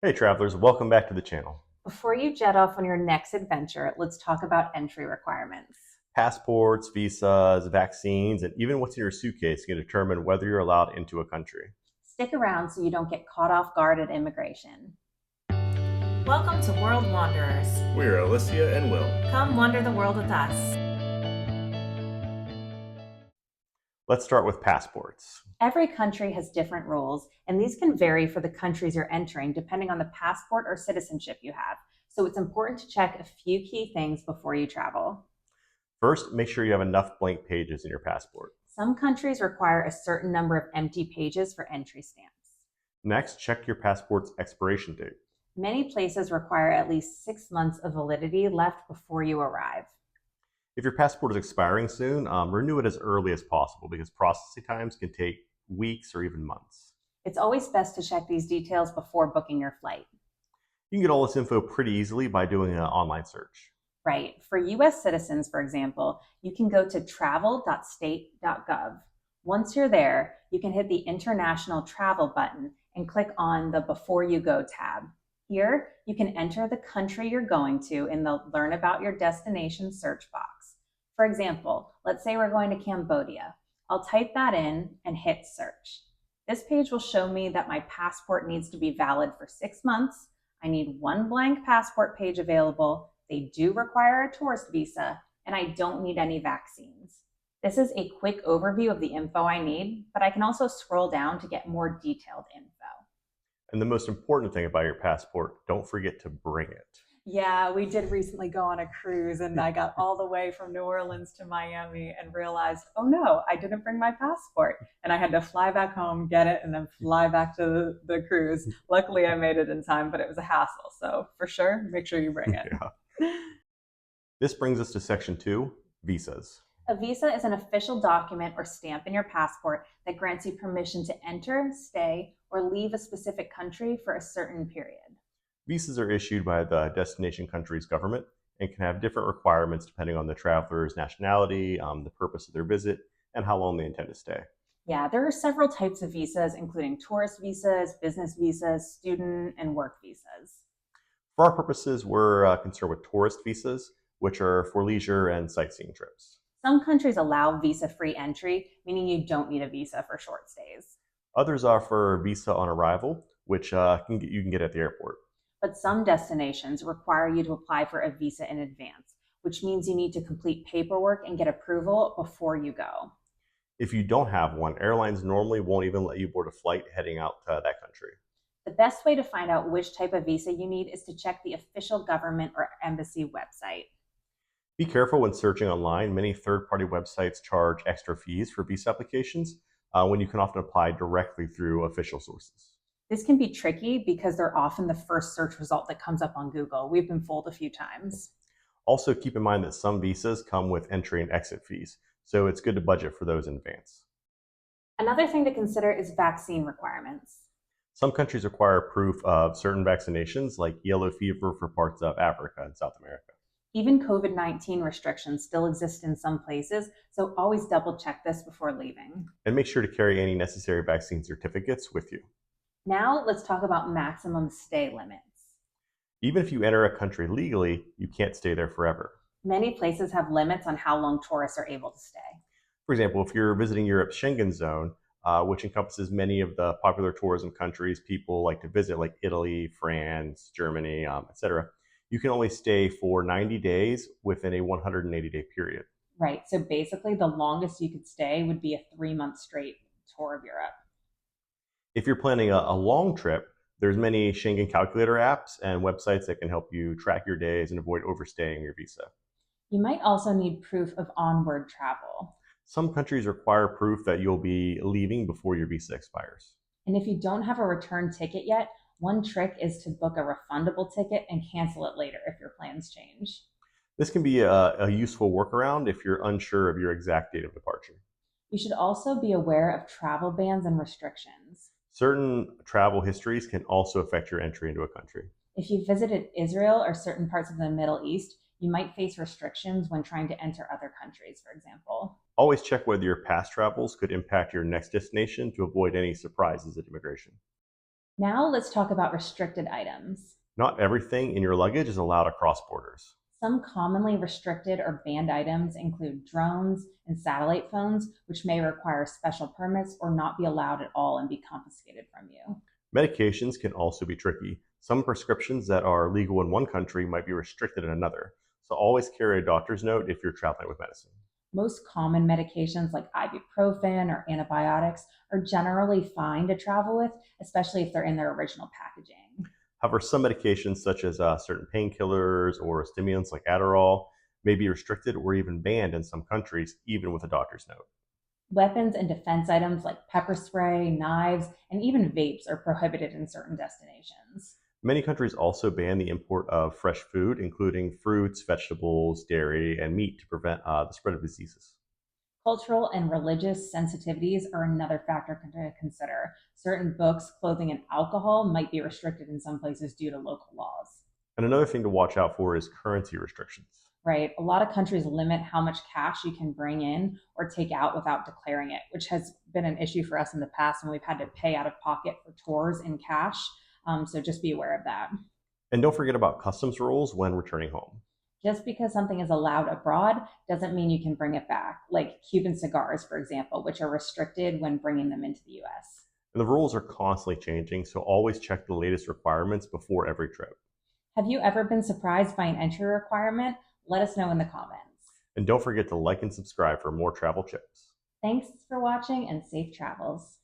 Hey travelers, welcome back to the channel. Before you jet off on your next adventure, let's talk about entry requirements. Passports, visas, vaccines, and even what's in your suitcase can determine whether you're allowed into a country. Stick around so you don't get caught off guard at immigration. Welcome to World Wanderers. We're Alicia and Will. Come wander the world with us. Let's start with passports. Every country has different rules, and these can vary for the countries you're entering depending on the passport or citizenship you have. So it's important to check a few key things before you travel. First, make sure you have enough blank pages in your passport. Some countries require a certain number of empty pages for entry stamps. Next, check your passport's expiration date. Many places require at least 6 months of validity left before you arrive. If your passport is expiring soon, renew it as early as possible because processing times can take weeks or even months. It's always best to check these details before booking your flight. You can get all this info pretty easily by doing an online search. Right. For US citizens, for example, you can go to travel.state.gov. Once you're there, you can hit the International Travel button and click on the Before You Go tab. Here, you can enter the country you're going to in the Learn About Your Destination search box. For example, let's say we're going to Cambodia. I'll type that in and hit search. This page will show me that my passport needs to be valid for 6 months. I need one blank passport page available. They do require a tourist visa, and I don't need any vaccines. This is a quick overview of the info I need, but I can also scroll down to get more detailed info. And the most important thing about your passport, don't forget to bring it. Yeah, we did recently go on a cruise, and I got all the way from New Orleans to Miami and realized, oh no, I didn't bring my passport. And I had to fly back home, get it, and then fly back to the cruise. Luckily, I made it in time, but it was a hassle. So for sure, make sure you bring it. Yeah. This brings us to section 2, visas. A visa is an official document or stamp in your passport that grants you permission to enter, stay, or leave a specific country for a certain period. Visas are issued by the destination country's government and can have different requirements depending on the traveler's nationality, the purpose of their visit, and how long they intend to stay. Yeah, there are several types of visas, including tourist visas, business visas, student, and work visas. For our purposes, we're concerned with tourist visas, which are for leisure and sightseeing trips. Some countries allow visa-free entry, meaning you don't need a visa for short stays. Others offer visa on arrival, which you can get at the airport. But some destinations require you to apply for a visa in advance, which means you need to complete paperwork and get approval before you go. If you don't have one, airlines normally won't even let you board a flight heading out to that country. The best way to find out which type of visa you need is to check the official government or embassy website. Be careful when searching online. Many third-party websites charge extra fees for visa applications when you can often apply directly through official sources. This can be tricky because they're often the first search result that comes up on Google. We've been fooled a few times. Also, keep in mind that some visas come with entry and exit fees, so it's good to budget for those in advance. Another thing to consider is vaccine requirements. Some countries require proof of certain vaccinations, like yellow fever for parts of Africa and South America. Even COVID-19 restrictions still exist in some places, so always double check this before leaving. And make sure to carry any necessary vaccine certificates with you. Now let's talk about maximum stay limits. Even if you enter a country legally, you can't stay there forever. Many places have limits on how long tourists are able to stay. For example, if you're visiting Europe's Schengen zone, which encompasses many of the popular tourism countries people like to visit, like Italy, France, Germany, etc., you can only stay for 90 days within a 180-day period. Right, so basically the longest you could stay would be a 3-month straight tour of Europe. If you're planning a long trip, there's many Schengen calculator apps and websites that can help you track your days and avoid overstaying your visa. You might also need proof of onward travel. Some countries require proof that you'll be leaving before your visa expires. And if you don't have a return ticket yet, one trick is to book a refundable ticket and cancel it later if your plans change. This can be a useful workaround if you're unsure of your exact date of departure. You should also be aware of travel bans and restrictions. Certain travel histories can also affect your entry into a country. If you visited Israel or certain parts of the Middle East, you might face restrictions when trying to enter other countries, for example. Always check whether your past travels could impact your next destination to avoid any surprises at immigration. Now let's talk about restricted items. Not everything in your luggage is allowed across borders. Some commonly restricted or banned items include drones and satellite phones, which may require special permits or not be allowed at all and be confiscated from you. Medications can also be tricky. Some prescriptions that are legal in one country might be restricted in another, so always carry a doctor's note if you're traveling with medicine. Most common medications like ibuprofen or antibiotics are generally fine to travel with, especially if they're in their original packaging. However, some medications, such as certain painkillers or stimulants like Adderall, may be restricted or even banned in some countries, even with a doctor's note. Weapons and defense items like pepper spray, knives, and even vapes are prohibited in certain destinations. Many countries also ban the import of fresh food, including fruits, vegetables, dairy, and meat, to prevent the spread of diseases. Cultural and religious sensitivities are another factor to consider. Certain books, clothing, and alcohol might be restricted in some places due to local laws. And another thing to watch out for is currency restrictions. Right? A lot of countries limit how much cash you can bring in or take out without declaring it, which has been an issue for us in the past when we've had to pay out of pocket for tours in cash. So just be aware of that. And don't forget about customs rules when returning home. Just because something is allowed abroad doesn't mean you can bring it back, like Cuban cigars, for example, which are restricted when bringing them into the US. And the rules are constantly changing, so always check the latest requirements before every trip. Have you ever been surprised by an entry requirement? Let us know in the comments. And don't forget to like and subscribe for more travel tips. Thanks for watching and safe travels.